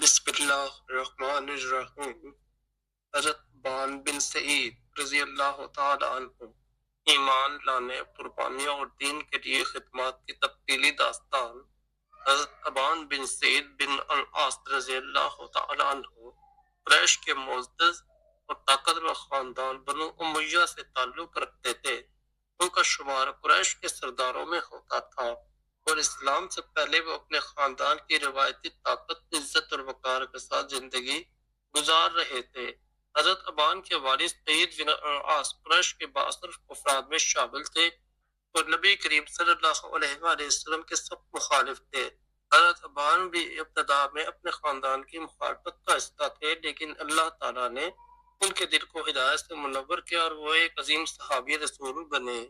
بسم اللہ الرحمن الرحیم۔ حضرت بان بن سعید رضی اللہ تعالی عنہ ایمان لانے، قربانیوں اور دین کے لیے خدمات کی تفصیلی داستان۔ حضرت ابان بن سعید بن العاص رضی اللہ تعالی عنہ قریش کے معزز اور طاقتور خاندان بنو امیہ سے تعلق رکھتے تھے۔ ان کا شمار قریش کے سرداروں میں ہوتا تھا اور اسلام سے پہلے وہ اپنے خاندان کی روایتی طاقت، عزت اور وقار کے ساتھ زندگی گزار رہے تھے۔ حضرت ابان کے والد سعید بن العاص قریش کے بااثر افراد میں شامل تھے اور نبی کریم صلی اللہ علیہ وآلہ وسلم کے سخت مخالف تھے۔ حضرت ابان بھی ابتدا میں اپنے خاندان کی مخالفت کا حصہ تھے، لیکن اللہ تعالیٰ نے ان کے دل کو ہدایت سے منور کیا اور وہ ایک عظیم صحابی رسول بنے۔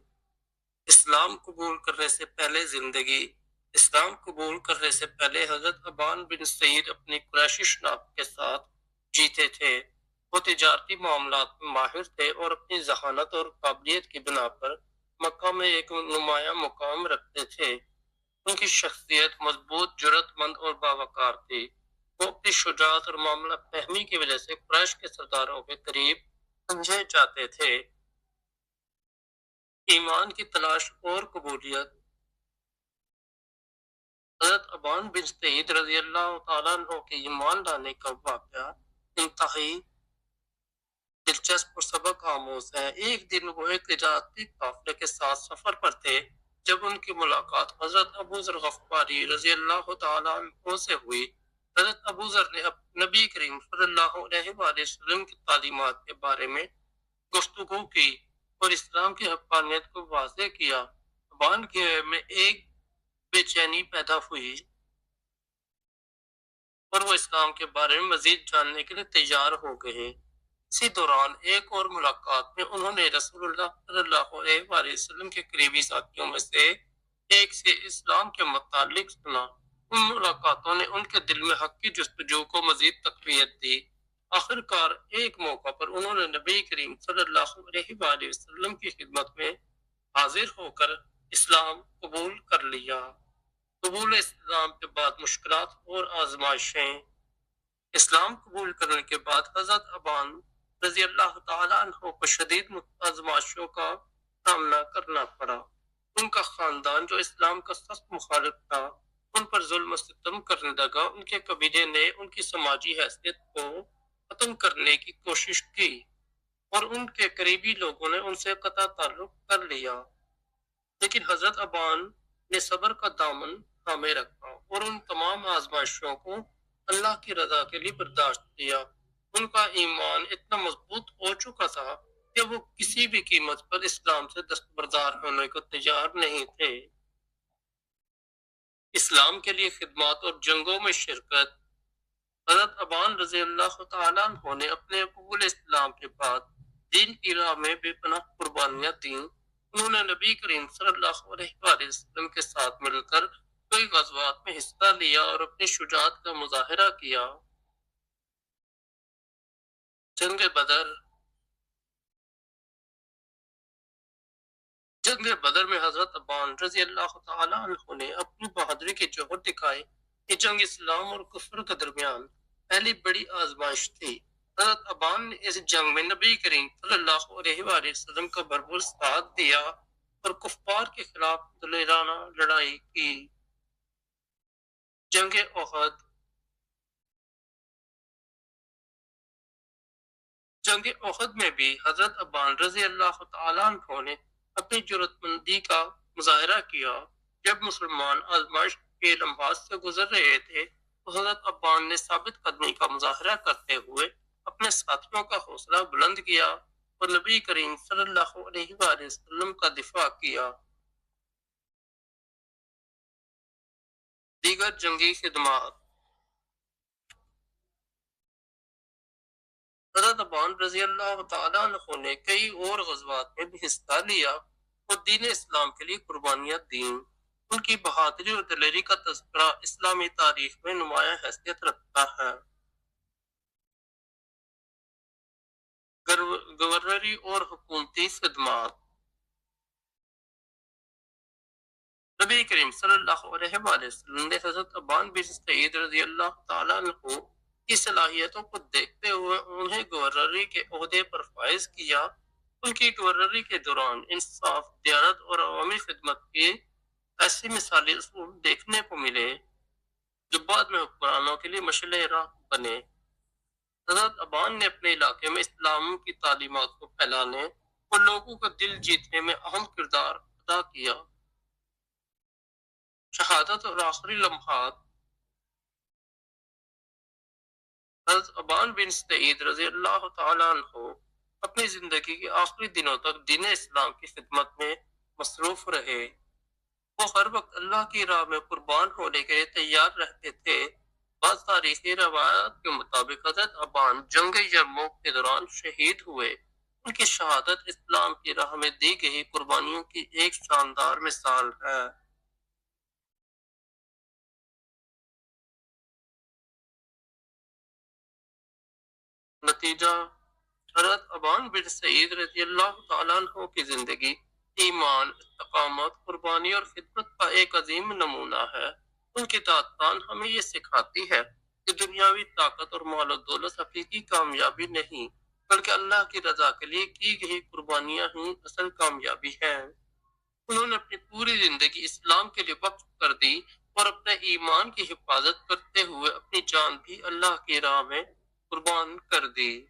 اسلام قبول کرنے سے پہلے زندگی۔ اسلام قبول کرنے سے پہلے حضرت ابان بن سعید اپنی قریشی شناخت کے ساتھ جیتے تھے۔ وہ تجارتی معاملات میں ماہر تھے اور اپنی ذہانت اور قابلیت کی بنا پر مکہ میں ایک نمایاں مقام رکھتے تھے۔ ان کی شخصیت مضبوط، جرأت مند اور باوقار تھی۔ وہ اپنی شجاعت اور معاملہ فہمی کی وجہ سے قریش کے سرداروں کے قریب سمجھے جاتے تھے۔ ایمان کی تلاش اور قبولیت۔ حضرت ابان بن سعید رضی اللہ تعالیٰ عنہ کے ایمان لانے کا واقعہ انتہائی دلچسپ اور سبق آموز ہے۔ ایک دن وہ ایک تجارتی قافلے کے ساتھ سفر پر تھے جب ان کی ملاقات حضرت ابو ذر غفاری رضی اللہ تعالیٰ عنہ سے ہوئی۔ حضرت ابو ذر نے نبی کریم صلی اللہ علیہ وآلہ وسلم کی تعلیمات کے بارے میں گفتگو کی اور اسلام کی حقانیت کو واضح کیا۔ ابان کے میں ایک بے چینی پیدا ہوئی اور وہ اسلام کے بارے میں مزید جاننے کے لیے تیار ہو گئے۔ اسی دوران ایک اور ملاقات میں انہوں نے رسول اللہ صلی اللہ علیہ وآلہ وسلم کے قریبی ساتھیوں میں سے ایک سے اسلام کے متعلق سنا۔ ان ملاقاتوں نے ان کے دل میں حق کی جستجو کو مزید تقویت دی۔ آخر کار ایک موقع پر انہوں نے نبی کریم صلی اللہ علیہ وآلہ وسلم کی خدمت میں حاضر ہو کر اسلام قبول کر لیا۔ قبول اسلام کے بعد مشکلات اور آزمائشیں۔ اسلام قبول کرنے کے بعد حضرت ابان رضی اللہ تعالیٰ عنہ کو شدید آزمائشوں کا سامنا کرنا پڑا۔ ان کا خاندان جو اسلام کا سخت مخالف تھا ان پر ظلم و ستم کرنے لگا۔ ان کے قبیلے نے ان کی سماجی حیثیت کو ختم کرنے کی کوشش کی اور ان کے قریبی لوگوں نے ان سے قطع تعلق کر لیا، لیکن حضرت ابان نے صبر کا دامن تھامے رکھا اور ان تمام آزمائشوں کو اللہ کی رضا کے لیے برداشت کیا۔ ان کا ایمان اتنا مضبوط ہو چکا تھا کہ وہ کسی بھی قیمت پر اسلام سے دستبردار ہونے کو تیار نہیں تھے۔ اسلام کے لیے خدمات اور جنگوں میں شرکت۔ حضرت ابان رضی اللہ تعالیٰ عنہ نے اپنے قبول اسلام کے بعد دین کی راہ میں بے پناہ قربانیاں دیں۔ انہوں نے نبی کریم صلی اللہ علیہ وآلہ وسلم کے ساتھ مل کر کئی غزوات میں حصہ لیا اور اپنی شجاعت کا مظاہرہ کیا۔ جنگ بدر۔ جنگ بدر میں حضرت ابان رضی اللہ تعالیٰ عنہ نے اپنی بہادری کی جوہر دکھائی۔ یہ جنگ اسلام اور کفر کے درمیان پہلی بڑی آزمائش تھی۔ حضرت ابان نے اس جنگ میں نبی کریم صلی اللہ علیہ وآلہ وسلم کا بھرپور ساتھ دیا اور کفار کے خلاف دلیرانہ لڑائی کی۔ جنگ احد۔ جنگ احد میں بھی حضرت ابان رضی اللہ تعالیٰ عنہ نے اپنی جرأت مندی کا مظاہرہ کیا۔ جب مسلمان آزمائش کے لمحات سے گزر رہے تھے تو حضرت ابان نے ثابت قدمی کا مظاہرہ کرتے ہوئے اپنے ساتھیوں کا حوصلہ بلند کیا اور نبی کریم صلی اللہ علیہ وآلہ وسلم کا دفاع کیا۔ دیگر جنگی خدمات۔ حضرت ابان رضی اللہ تعالیٰ عنہ نے کئی اور غزوات میں بھی حصہ لیا اور دین اسلام کے لیے قربانیاں دیں۔ ان کی بہادری اور دلیری کا تذکرہ اسلامی تاریخ میں نمایاں حیثیت رکھتا ہے۔ گورنری اور حکومتی خدمات۔ نبی کریم صلی اللہ علیہ وآلہ وسلم نے حضرت ابان بن سعید رضی اللہ تعالیٰ عنہ کی صلاحیتوں کو دیکھتے ہوئے انہیں گورنری کے عہدے پر فائز کیا۔ ان کی گورنری کے دوران انصاف، دیانت اور عوامی خدمت کی ایسی مثالی اصول دیکھنے کو ملے جو بعد میں حکمرانوں کے لیے مشعل راہ بنے۔ حضرت ابان نے اپنے علاقے میں اسلام کی تعلیمات کو پھیلانے اور لوگوں کا دل جیتنے میں اہم کردار ادا کیا۔ شہادت اور آخری لمحات۔ حضرت ابان بن سعید رضی اللہ تعالیٰ عنہ اپنی زندگی کے آخری دنوں تک دین اسلام کی خدمت میں مصروف رہے۔ وہ ہر وقت اللہ کی راہ میں قربان ہونے کے لیے تیار رہتے تھے۔ بعض تاریخی روایات کے مطابق حضرت ابان جنگ یرموک کے دوران شہید ہوئے۔ ان کی شہادت اسلام کی راہ میں دی گئی قربانیوں کی ایک شاندار مثال ہے۔ نتیجہ: حضرت ابان بن سعید رضی اللہ تعالیٰ عنہ کی زندگی ایمان، استقامت، قربانی اور خدمت کا ایک عظیم نمونہ ہے۔ ان کی داستان ہمیں یہ سکھاتی ہے کہ دنیاوی طاقت اور مال و دولت حقیقی کامیابی نہیں، بلکہ اللہ کی رضا کے لیے کی گئی قربانیاں ہی اصل کامیابی ہیں۔ انہوں نے اپنی پوری زندگی اسلام کے لیے وقف کر دی اور اپنے ایمان کی حفاظت کرتے ہوئے اپنی جان بھی اللہ کی راہ میں قربان کر دی۔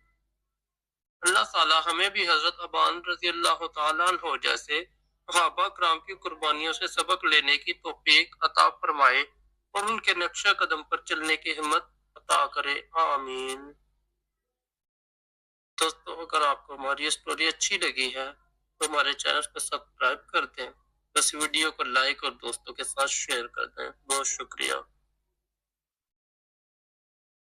اللہ تعالیٰ ہمیں بھی حضرت ابان رضی اللہ تعالیٰ عنہ جیسے صحابہ کرام کی قربانیوں سے سبق لینے کی توفیق عطا فرمائے اور ان کے نقش قدم پر چلنے کی ہمت عطا کرے، آمین۔ دوستو، اگر آپ کو ہماری اسٹوری اچھی لگی ہے تو ہمارے چینل کو سبسکرائب کر دیں، بس ویڈیو کو لائک اور دوستوں کے ساتھ شیئر کر دیں۔ بہت شکریہ۔